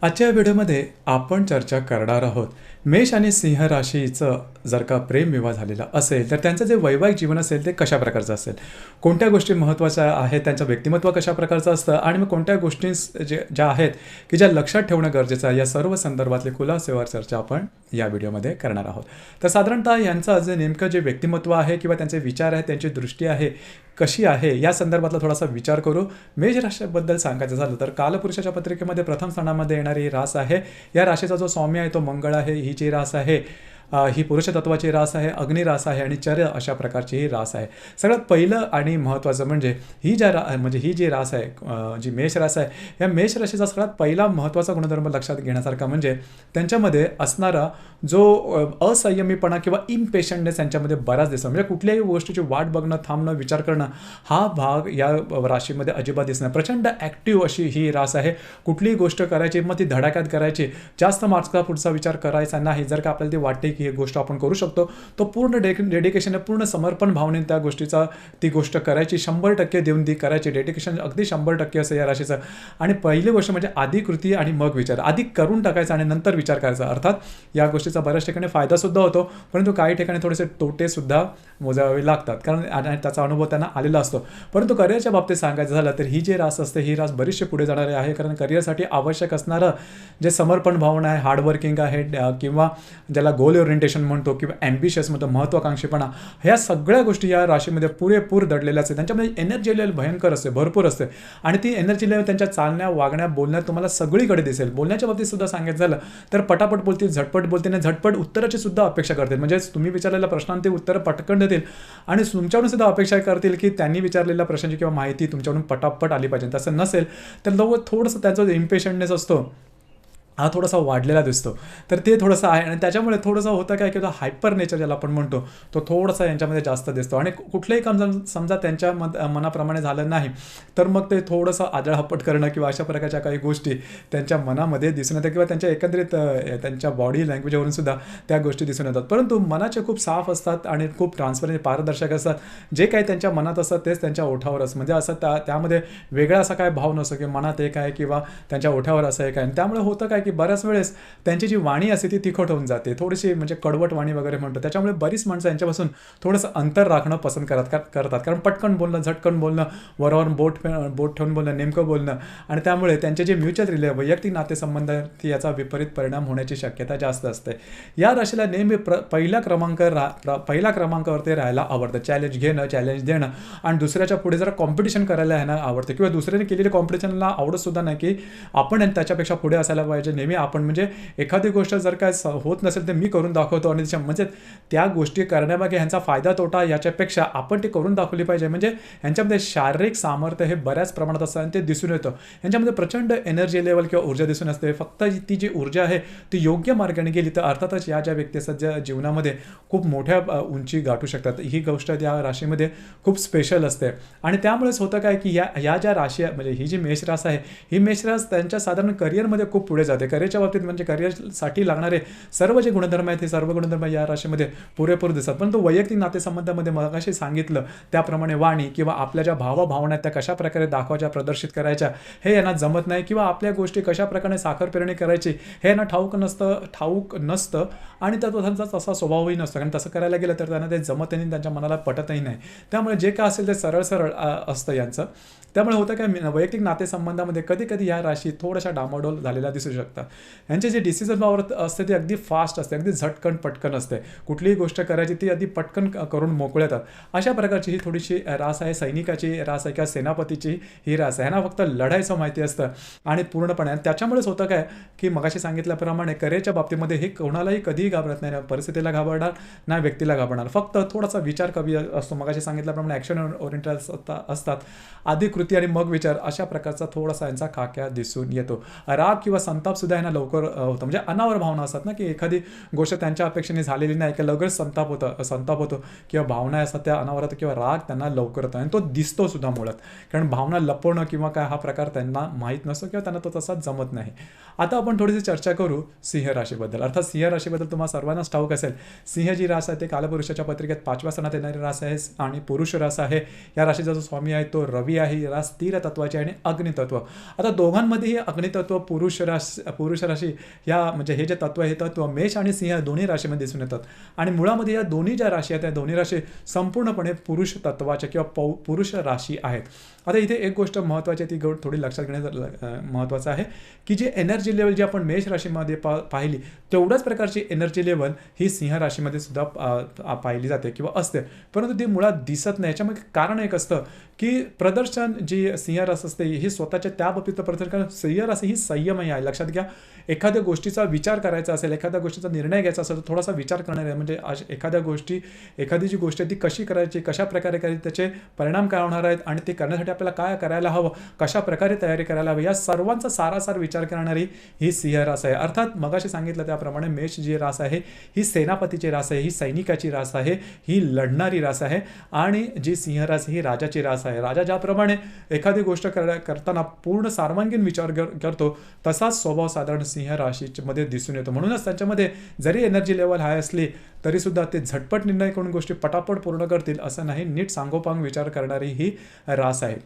आजच्या व्हिडिओमध्ये आपण चर्चा करणार आहोत मेष आणि सिंह राशीचं जर का प्रेमविवाह झालेला असेल तर त्यांचं जे वैवाहिक जीवन असेल ते कशा प्रकारचं असेल, कोणत्या गोष्टी महत्त्वाच्या आहेत, त्यांचं व्यक्तिमत्व कशा प्रकारचं असतं आणि मग कोणत्या गोष्टी ज्या आहेत की ज्या लक्षात ठेवणं गरजेचं आहे, या सर्व संदर्भातले खुलासेवर चर्चा आपण या व्हिडिओमध्ये करणार आहोत. तर साधारणतः यांचं जे नेमकं जे व्यक्तिमत्व आहे किंवा त्यांचे विचार आहेत, त्यांची दृष्टी आहे कशी आहे, या संदर्भातला थोडासा विचार करू. मेष राशीबद्दल सांगायचं झालं तर कालपुरुषाच्या पत्रिकेमध्ये प्रथम स्थानामध्ये येणारी रास आहे. या राशीचा जो स्वामी आहे तो मंगळ आहे. ही जी रास आहे ही पुरुषतत्वाची रास आहे, अग्निरास आहे आणि चर्य अशा प्रकारची ही रास आहे. सगळ्यात पहिलं आणि महत्त्वाचं म्हणजे ही जी रास आहे, जी मेष रास आहे, या मेष राशीचा सगळ्यात पहिला महत्त्वाचा गुणधर्म लक्षात घेण्यासारखा म्हणजे त्यांच्यामध्ये असणारा जो असंयमीपणा किंवा इम्पेशंटनेस यांच्यामध्ये बराच दिसतो. म्हणजे कुठल्याही गोष्टीची वाट बघणं, थांबणं, विचार करणं हा भाग या राशीमध्ये अजिबात दिसत नाही. प्रचंड ॲक्टिव्ह अशी ही रास आहे. कुठलीही गोष्ट करायची मग ती धडाक्यात करायची, जास्त मार्क्सचा पुढचा विचार करायचा नाही. जर का आपल्याला ती वाटते की ही गोष्ट आपण करू शकतो तो पूर्ण डेडिकेशन, पूर्ण समर्पण भावनेने त्या गोष्टीचा ती गोष्ट करायची, 100% देऊन ती करायची. डेडिकेशन अगदी 100% असं या राशीचं. आणि पहिली गोष्ट म्हणजे आधी कृती आणि मग विचार. आधी करून टाकायचं आणि नंतर विचार करायचा. अर्थात या गोष्टीचा बऱ्याच ठिकाणी फायदासुद्धा होतो, परंतु काही ठिकाणी थोडेसे तोटेसुद्धा मोजावे लागतात, कारण त्याचा अनुभव त्यांना आलेला असतो. परंतु करिअरच्या बाबतीत सांगायचं झालं तर ही जी रास असते ही रास बरीचशी पुढे जाणारी आहे. कारण करिअरसाठी आवश्यक असणारं जे समर्पण भावना आहे, हार्डवर्किंग आहे, किंवा ज्याला गोल ओरिएंटेशन म्हणतो किंवा ॲम्बिशियस म्हणतो, महत्त्वाकांक्षीपणा, ह्या सगळ्या गोष्टी या राशीमध्ये पुरेपूर दडलेल्या असतात. त्यांच्यामध्ये एनर्जी लेवल भयंकर असते, भरपूर असते. आणि ती एनर्जी लेवल त्यांच्या चालण्या, वागण्या, बोलण्यात तुम्हाला सगळीकडे दिसेल. बोलण्याच्या बाबतीत सुद्धा सांगायचं झालं तर पटापट बोलतील, झटपट बोलतील आणि झटपट उत्तराची सुद्धा अपेक्षा करतील. म्हणजे तुम्ही विचारलेल्या प्रश्नांची उत्तरं पटकन देतील आणि तुमच्याकडून सुद्धा अपेक्षा करतील की त्यांनी विचारलेल्या प्रश्नांची किंवा माहिती तुमच्याकडून पटापट आली पाहिजे. तसं नसेल तर थोडंसं त्यांचा जो इम्पेशंटनेस असतो हा थोडासा वाढलेला दिसतो. तर ते थोडंसं आहे आणि त्याच्यामुळे थोडंसं होतं काय, किंवा हायपर नेचर ज्याला आपण म्हणतो तो थोडासा यांच्यामध्ये जास्त दिसतो. आणि कुठलंही काम समजा त्यांच्या मनाप्रमाणे झालं नाही तर मग ते थोडंसं आदळहापट करणं किंवा अशा प्रकारच्या काही गोष्टी त्यांच्या मनामध्ये दिसून येतात किंवा त्यांच्या एकंदरीत त्यांच्या बॉडी लँग्वेजवरून सुद्धा त्या गोष्टी दिसून येतात. परंतु मनाचे खूप साफ असतात आणि खूप ट्रान्सपरंट, पारदर्शक असतात. जे काही त्यांच्या मनात असतं तेच त्यांच्या ओठावर असतं. म्हणजे असं त्यामध्ये वेगळा असा काय भाव नसतो की मनात एक आहे किंवा त्यांच्या ओठावर असं एक आहे. आणि त्यामुळे होतं काय की बऱ्याच वेळेस त्यांची जी वाणी असते ती तिखट होऊन जाते, थोडीशी म्हणजे कडवट वाणी वगैरे म्हणतो. त्याच्यामुळे बरीच माणसं यांच्यापासून थोडंसं अंतर राखणं पसंत करतात. कारण पटकन बोलणं, झटकन बोलणं, वरावर बोट ठेवून बोलणं, नेमकं बोलणं, आणि त्यामुळे त्यांचे जे म्युच्युअल वैयक्तिक नातेसंबंध याचा विपरीत परिणाम होण्याची शक्यता जास्त असते. या राशीला नेहमी पहिल्या क्रमांकावरती राहायला आवडतं. चॅलेंज घेणं, चॅलेंज देणं आणि दुसऱ्याच्या पुढे जरा कॉम्पिटिशन करायला ह्यांना आवडतं किंवा दुसऱ्याने केलेली कॉम्पिटिशनला आवडत सुद्धा नाही की आपण त्याच्यापेक्षा पुढे असायला पाहिजे. नेहमी आपण म्हणजे एखादी गोष्ट जर काय होत नसेल तर मी करून दाखवतो आणि म्हणजे त्या गोष्टी करण्यामागे ह्यांचा फायदा तोटा याच्यापेक्षा आपण ती करून दाखवली पाहिजे. म्हणजे ह्यांच्यामध्ये शारीरिक सामर्थ्य हे बऱ्याच प्रमाणात असतं आणि ते दिसून येतं. ह्यांच्यामध्ये प्रचंड एनर्जी लेवल किंवा ऊर्जा दिसून असते. फक्त ती जी ऊर्जा आहे ती योग्य मार्गाने गेली तर अर्थातच या ज्या व्यक्ती सध्या जीवनामध्ये खूप मोठ्या उंची गाठू शकतात. ही गोष्ट या राशीमध्ये खूप स्पेशल असते. आणि त्यामुळेच होतं काय की या ज्या राशी म्हणजे ही जी मेष रास आहे, ही मेष रास त्यांच्या साधारण करिअरमध्ये खूप पुढे जाते. करिअरच्या बाबतीत म्हणजे करिअरसाठी लागणारे सर्व जे गुणधर्म आहेत हे सर्व गुणधर्म या राशीमध्ये पुरेपूर दिसतात. पण तो वैयक्तिक नातेसंबंधामध्ये मगाशी सांगितलं त्याप्रमाणे वाणी किंवा आपल्या ज्या भावभावना त्या कशा प्रकारे दाखवायच्या, प्रदर्शित करायच्या हे यांना जमत नाही. किंवा आपल्या गोष्टी कशा प्रकारे साखर पेरणी करायची हे यांना ठाऊक नसतं आणि त्यांचा तसा स्वभावही नसतो. कारण तसं करायला गेलं तर त्यांना ते जमतही, त्यांच्या मनाला पटतही नाही. त्यामुळे जे काय असेल ते सरळ असतं यांचं. त्यामुळे होतं काय, वैयक्तिक नातेसंबंधामध्ये कधी कधी या राशी थोड्याशा डामाडोल झालेल्या दिसू शकतात. यांचे जे डिसिजन पॉवर असते ती अगदी फास्ट असते, अगदी झटकन पटकन असते. कुठलीही गोष्ट करायची ती अगदी पटकन करून मोकळे येतात. अशा प्रकारची ही थोडीशी रास आहे. सैनिकाची रास आहे किंवा सेनापतीची ही रास आहे. ह्यांना फक्त लढायचं माहिती असतं आणि पूर्णपणे. त्याच्यामुळेच होतं काय की मगाशी सांगितल्याप्रमाणे करिअरच्या बाबतीमध्ये हे कोणालाही कधीही घाबरत नाही. परिस्थितीला घाबरणार ना व्यक्तीला घाबरणार. फक्त थोडासा विचार कमी असतो. मगाशी सांगितल्याप्रमाणे ॲक्शन ओरिएंटेड असतात. आधी कृती आणि मग विचार अशा प्रकारचा थोडासा यांचा खाक्या दिसून येतो. राग किंवा संताप सुद्धा यांना लवकर होतं. म्हणजे अनावर भावना असतात ना की एखादी गोष्ट त्यांच्या अपेक्षेने झालेली नाही की लगेच संताप होतो किंवा भावना असतात त्या अनावर होतं किंवा राग त्यांना लवकर होतो आणि तो दिसतो सुद्धा मुळात. कारण भावना लपवणं किंवा काय हा प्रकार त्यांना माहीत नसतो किंवा त्यांना तो तसा जमत नाही. आता आपण थोडीशी चर्चा करू सिंह राशीबद्दल. अर्थात सिंह राशीबद्दल तुम्हाला सर्वांनाच ठाऊक असेल, सिंह जी रास आहे ते कालपुरुषाच्या पत्रिकेत 5व्या स्थानात येणारी रास आहे आणि पुरुष रास आहे. या राशीचा जो स्वामी आहे तो रवी आहे. ही रास स्थिर तत्वाची आणि अग्नितत्व. आता दोघांमध्येही अग्नितत्व पुरुष राशी या म्हणजे हे जे तत्व आहे तत्व मेष आणि सिंह दोन्ही राशीमध्ये दिसून येतात. आणि मुळामध्ये या दोन्ही ज्या राशी आहेत त्या दोन्ही राशी संपूर्णपणे पुरुष तत्वाच्या किंवा पुरुष राशी आहेत. आता इथे एक गोष्ट महत्त्वाची आहे, ती थोडी लक्षात घेणं महत्त्वाचं आहे की जी एनर्जी लेवल जी आपण मेष राशीमध्ये पाहिली तेवढ्याच प्रकारची एनर्जी लेवल ही सिंह राशीमध्ये सुद्धा पाहिली जाते किंवा असते, परंतु ती मुळात दिसत नाही. याच्यामध्ये कारण एक असतं की प्रदर्शन जी सिंह रास असते ही स्वतःच्या त्या बाबतीत प्रदर्शन, सिंह राशी ही संयमही आहे. लक्षात घ्या, एखाद्या गोष्टीचा विचार करायचा असेल, एखाद्या गोष्टीचा निर्णय घ्यायचा असेल तर थोडासा विचार करणार आहे. म्हणजे एखादी जी गोष्ट आहे ती कशी करायची, कशा प्रकारे करायची, त्याचे परिणाम काय होणार आहेत आणि ते करण्यासाठी आपल्याला काय करायला हवं, कशा प्रकारे तयारी करायला हवी, या सर्वांचा सारासार विचार करणारी ही सिंह रास आहे. अर्थात मगाशी सांगितलं त्याप्रमाणे मेष जी रास आहे ही सेनापतीची रास आहे, ही सैनिकाची रास आहे, ही लढणारी रास आहे. आणि जी सिंह रास ही राजाची रास आहे. राजा ज्याप्रमाणे एखादी गोष्ट करताना पूर्ण सर्वांगीण विचार करतो तसाच स्वभाव साधारण सिंह राशीमध्ये दिसून येतो. म्हणूनच त्यांच्यामध्ये जरी एनर्जी लेवल हाय असली तरी सुद्धा ते झटपट निर्णय करून गोष्टी पटापट पूर्ण करतील असं नाही, नीट सांगोपांग विचार करणारी ही रास आहे.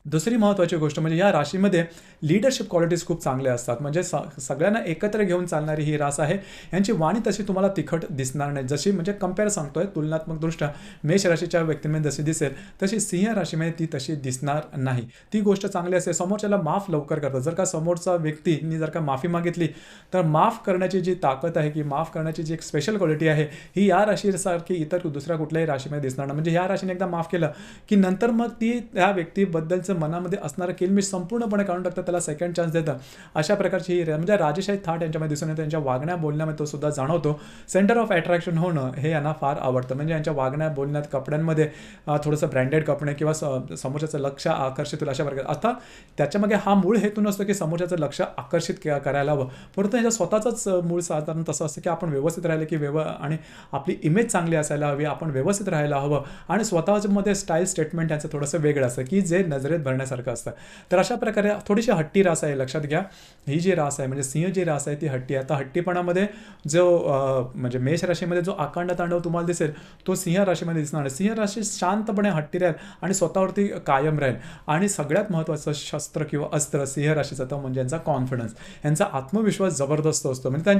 दुसरी महत्त्वाची गोष्ट म्हणजे या राशीमध्ये लीडरशिप क्वालिटीज खूप चांगल्या असतात. म्हणजे सगळ्यांना एकत्र घेऊन चालणारी ही रास आहे. यांची वाणी तशी तुम्हाला तिखट दिसणार नाही. जशी म्हणजे कंपेअर सांगतोय तुलनात्मकदृष्ट्या मेष राशीच्या व्यक्तीमध्ये जशी दिसेल तशी सिंह राशीमध्ये ती तशी दिसणार नाही. ती गोष्ट चांगली असते. समोरच्याला माफ लवकर करतात. जर का समोरचा व्यक्तीने जर का माफी मागितली तर माफ करण्याची जी ताकद आहे की माफ करण्याची जी एक स्पेशल क्वालिटी आहे ही या राशीसारखी इतर दुसऱ्या कुठल्याही राशीमध्ये दिसणार नाही. म्हणजे या राशीने एकदा माफ केलं की नंतर मग ती त्या व्यक्तीबद्दलचं मनामध्ये असणारं किलमिश संपूर्णपणे काढून टाकतं, त्याला सेकंड चान्स देतं. अशा प्रकारची ही म्हणजे राजेशाही थाट यांच्यामध्ये दिसून येते. त्यांच्या वागण्या बोलण्यामध्ये तो सुद्धा जाणवतो. सेंटर ऑफ अट्रॅक्शन होणं हे यांना फार आवडतं. म्हणजे यांच्या वागण्या बोलण्यात कपड्यांमध्ये थोडंसं ब्रँडेड कपडे किंवा समोरच्याचं लक्ष आकर्षित होईल अशा प्रकारे. आता त्याच्यामागे हा मूळ हेतू नसतो की समोरच्याचं लक्ष आकर्षित करायला हवं, परंतु त्यांच्या स्वतःचंच मूळ साधारण तसं असतं की आपण व्यवस्थित राहिले की आणि आपली इमेज चांगली असायला हवी, आपण व्यवस्थित राहायला हवं आणि स्वतःमध्ये स्टाईल स्टेटमेंट त्यांचं थोडंसं वेगळं असतं की जे नजरेत भरण्यासारखं असतं. तर अशा प्रकारे थोडीशी हट्टी रास आहे. लक्षात घ्या, ही जी रास आहे म्हणजे सिंह जी रास आहे ती हट्टी आहे. आता हट्टीपणामध्ये जो म्हणजे मेष राशीमध्ये जो आकांड तांडव तुम्हाला दिसेल तो सिंह राशीमध्ये दिसणार नाही. सिंह राशी शांतपणे हट्टी राहील आणि स्वतःवरती कायम राहील. आणि सगळ्यात महत्त्वाचं शस्त्र किंवा अस्त्र सिंह राशीचं तर म्हणजे यांचा कॉन्फिडन्स, यांचा आत्मविश्वास जबरदस्त असतो. म्हणजे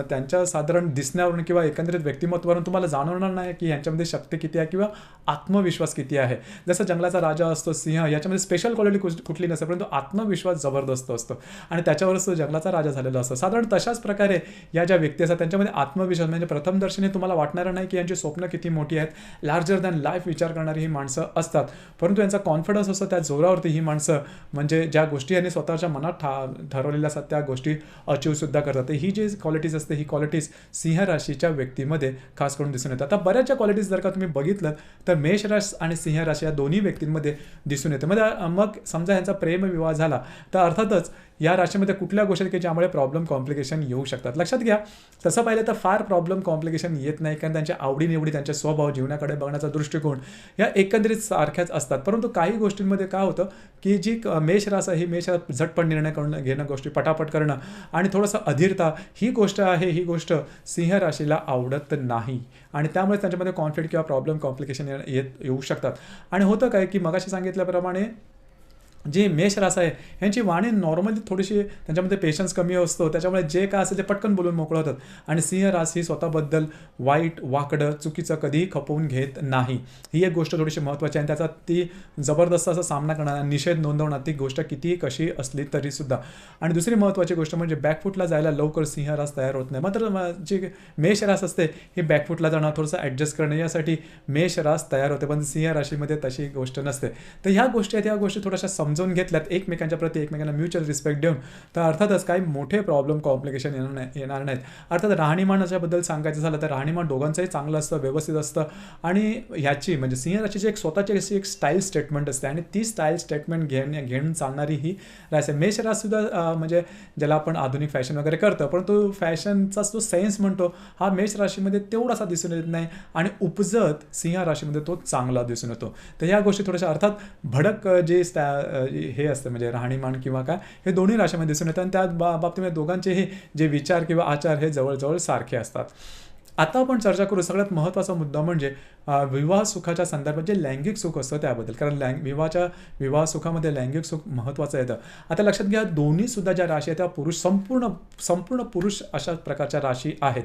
त्यांच्या साधारण दिसण्यावरून किंवा एकंदरीत व्यक्तिमत्वावरून तुम्हाला जाणवणार नाही की यांच्यामध्ये शक्ती किती आहे किंवा आत्मविश्वास किती आहे. जसं जंगलाचा राजा असतो सिंह, याच्यामध्ये स्पेशल क्वालिटी कुठली नसते परंतु आत्मविश्वास जबरदस्त असतो आणि त्याच्यावरच तो जंगलाचा राजा झालेला असतो. साधारण तशाच प्रकारे या ज्या व्यक्ती असतात त्यांच्यामध्ये आत्मविश्वास म्हणजे प्रथमदर्शनी तुम्हाला वाटणार नाही की यांची स्वप्न किती मोठी आहेत, लार्जर दॅन लाईफ विचार करणारी ही माणसं असतात, परंतु यांचा कॉन्फिडन्स असतो त्या जोरावरती ही माणसं म्हणजे ज्या गोष्टी यांनी स्वतःच्या मनात ठरवलेल्या असतात त्या गोष्टी अचीव सुद्धा करतात. ही जी क्वालिटीज असते ही क्वालिटीज सिंह राशीच्या व्यक्तीमध्ये खास करून दिसून येतात. आता बऱ्याचशा क्वालिटीज जर का तुम्ही बघितलं तर मेष राशी आणि सिंह राशी या दोन्ही व्यक्तींमध्ये दिसून येते. मग समजा यांचा प्रेमविवाह झाला तर अर्थातच या राशीमध्ये कुठल्या गोष्टी की ज्यामुळे प्रॉब्लेम कॉम्प्लिकेशन येऊ शकतात. लक्षात घ्या, तसं पाहिलं तर फार प्रॉब्लेम कॉम्प्लिकेशन येत नाही कारण त्यांच्या आवडीनिवडी, त्यांचे स्वभाव, जीवनाकडे बघण्याचा दृष्टिकोन या एकंदरीत सारख्याच असतात. परंतु काही गोष्टींमध्ये काय होतं की जी मेष रास आहे ही मेष झटपट निर्णय घेणं, गोष्टी पटापट करणं आणि थोडंसं अधीरता ही गोष्ट आहे, ही गोष्ट सिंह राशीला आवडत नाही आणि त्यामुळे त्यांच्यामध्ये कॉन्फ्लिक्ट किंवा प्रॉब्लेम कॉम्प्लिकेशन येऊ शकतात. आणि होतं काय की मगाशी सांगितल्याप्रमाणे जी मेष रास आहे यांची वाणी नॉर्मली थोडीशी त्यांच्यामध्ये पेशन्स कमी असतो, त्याच्यामुळे जे काय असेल ते पटकन बोलून मोकळं होतात. आणि सिंह रास ही स्वतःबद्दल वाईट, वाकडं, चुकीचं कधीही खपवून घेत नाही. ही एक गोष्ट थोडीशी महत्त्वाची आहे आणि त्याचा ती जबरदस्त असा सामना करणार, निषेध नोंदवणार ती गोष्ट कितीही कशी असली तरीसुद्धा. आणि दुसरी महत्त्वाची गोष्ट म्हणजे बॅकफूटला जायला लवकर सिंह रास तयार होत नाही. मात्र जी मेष रास असते ही बॅकफूटला जाणं, थोडंसं ॲडजस्ट करणं यासाठी मेष रास तयार होते, पण सिंह राशीमध्ये तशी गोष्ट नसते. तर ह्या गोष्टी आहेत, ह्या गोष्टी थोड्याशा समजून घेतल्यात एकमेकांच्या प्रती एकमेकांना म्युच्युअल रिस्पेक्ट देऊन तर अर्थातच काही मोठे प्रॉब्लेम कॉम्प्लिकेशन येणार नाहीत. अर्थात राहणीमानाच्याबद्दल सांगायचं झालं तर राहणीमान दोघांचंही चांगलं असतं, व्यवस्थित असतं. आणि ह्याची म्हणजे सिंह राशीची एक स्वतःची अशी एक स्टाईल स्टेटमेंट असते आणि ती स्टाईल स्टेटमेंट घेऊन चालणारी ही रास आहे. मेष रास सुद्धा म्हणजे ज्याला आपण आधुनिक फॅशन वगैरे करतो, परंतु फॅशनचा जो सेन्स म्हणतो हा मेष राशीमध्ये तेवढासा दिसून येत नाही आणि उपजत सिंह राशीमध्ये तो चांगला दिसून येतो. तर ह्या गोष्टी थोड्याशा अर्थात भडक जे हे असतं म्हणजे राहणीमान किंवा काय हे दोन्ही राशीमध्ये दिसून येतं आणि त्या बाबतीमध्ये दोघांचेही जे विचार किंवा आचार हे जवळजवळ सारखे असतात. आता आपण चर्चा करू सगळ्यात महत्त्वाचा मुद्दा म्हणजे विवाह सुखाच्या संदर्भात जे लैंगिक सुख असतं त्याबद्दल. कारण विवाह सुखामध्ये लैंगिक सुख महत्त्वाचं येतं. आता लक्षात घ्या दोन्हीसुद्धा ज्या राशी आहेत त्या संपूर्ण पुरुष अशा प्रकारच्या राशी आहेत.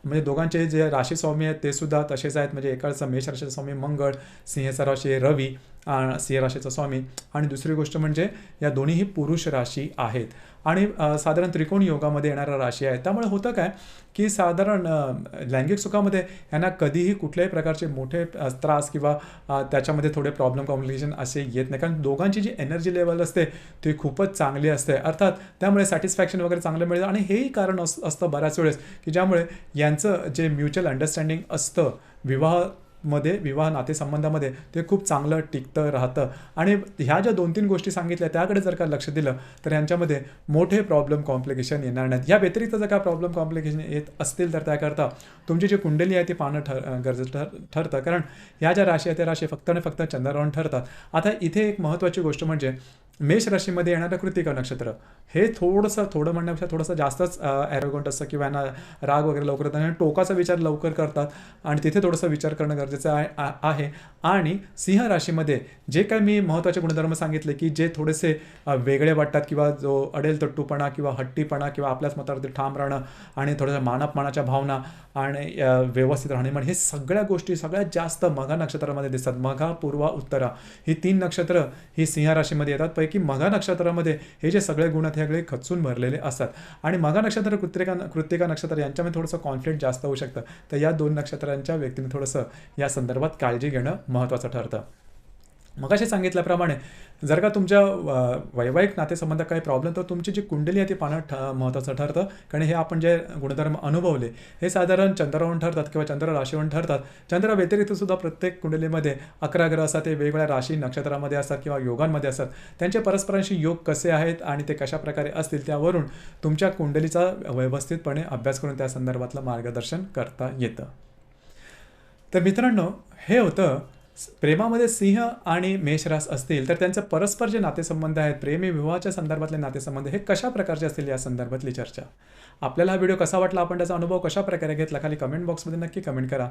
म्हणजे दोघांचे जे राशी स्वामी आहेत ते सुद्धा तसेच आहेत. म्हणजे एकाचं मेष राशीचा स्वामी मंगळ, सिंहचा राशी रवी, सिंह राशीचा स्वामी, आणि दुसरी गोष्ट म्हणजे या दोन्हीही पुरुष राशी आहेत आणि साधारण त्रिकोणी योगामध्ये येणाऱ्या राशी आहेत. त्यामुळे होतं काय की साधारण लैंगिक सुखामध्ये यांना कधीही कुठल्याही प्रकारचे मोठे त्रास किंवा त्याच्यामध्ये थोडे प्रॉब्लेम कॉम्प्लिकेशन असे येत नाही. कारण दोघांची जी एनर्जी लेवल असते ती खूपच चांगली असते. अर्थात त्यामुळे सॅटिस्फॅक्शन वगैरे चांगलं मिळतं आणि हेही कारण असतं बऱ्याच वेळेस की ज्यामुळे यांचं जे म्युच्युअल अंडरस्टँडिंग असतं विवाह नातेसंबंधामध्ये ते खूप चांगलं टिकतं राहतं. आणि ह्या ज्या 2-3 गोष्टी सांगितल्या त्याकडे जर का लक्ष दिलं तर यांच्यामध्ये मोठे प्रॉब्लेम कॉम्प्लिकेशन येणार नाहीत. या व्यतिरिक्त जर का प्रॉब्लेम कॉम्प्लिकेशन येत असतील तर त्याकरता तुमची जी कुंडली आहे ती पाहणं गरजेचं ठरतं. कारण ह्या ज्या राशी आहेत त्या राशी फक्त आणि फक्त चंद्रावरून ठरतात. आता इथे एक महत्त्वाची गोष्ट म्हणजे मेष राशीमध्ये येणारं कृत्तिका नक्षत्र हे थोडं म्हणण्यापेक्षा थोडंसं जास्तच ॲरोगंट असतं किंवा यांना राग वगैरे लवकर येतात आणि टोकाचा विचार लवकर करतात आणि तिथे थोडंसं विचार करणं गरजेचं आहे. आणि सिंह राशीमध्ये जे काही मी महत्त्वाचे गुणधर्म सांगितले की जे थोडेसे वेगळे वाटतात किंवा जो अडेल तट्टूपणा किंवा हट्टीपणा किंवा आपल्याच मतावरती ठाम राहणं आणि थोडंसं मानापमानाच्या भावना आणि व्यवस्थित राहणीमान हे सगळ्या गोष्टी सगळ्यात जास्त मघा नक्षत्रामध्ये दिसतात. मघा, पूर्वा, उत्तरा ही 3 नक्षत्र ही सिंह राशीमध्ये येतात. पैकी मघा नक्षत्रामध्ये हे जे सगळे गुण आहेत हे सगळे खचून भरलेले असतात. आणि मघा नक्षत्र कृत्तिका नक्षत्र यांच्यामध्ये थोडंसं कॉन्फ्लिक्ट जास्त होऊ शकतं. तर या 2 नक्षत्रांच्या व्यक्तीने थोडंसं या संदर्भात काळजी घेणं महत्त्वाचं ठरतं. मगाशी सांगितल्याप्रमाणे जर का तुमच्या वैवाहिक नातेसंबंधात काही प्रॉब्लेम तर तुमची जी कुंडली आहे ती पाहणं महत्त्वाचं ठरतं. कारण हे आपण जे गुणधर्म अनुभवले हे साधारण चंद्रावरून ठरतात किंवा चंद्र राशीवरून ठरतात. चंद्र व्यतिरिक्त सुद्धा प्रत्येक कुंडलीमध्ये 11 ग्रह असतात. ते वेगवेगळ्या राशी नक्षत्रामध्ये असतात किंवा योगांमध्ये असतात. त्यांचे परस्परांशी योग कसे आहेत आणि ते कशा प्रकारे असतील त्यावरून तुमच्या कुंडलीचा व्यवस्थितपणे अभ्यास करून त्या संदर्भातलं मार्गदर्शन करता येतं. तर मित्रांनो हे होतं प्रेमामध्ये सिंह आणि मेषरास असतील तर त्यांचे परस्पर जे नातेसंबंध आहेत प्रेमी विवाहाच्या संदर्भातले नातेसंबंध हे कशा प्रकारचे असतील या संदर्भातली चर्चा. आपल्याला हा व्हिडिओ कसा वाटला, आपण त्याचा अनुभव कशा प्रकारे घेतला, खाली कमेंट बॉक्समध्ये नक्की कमेंट करा.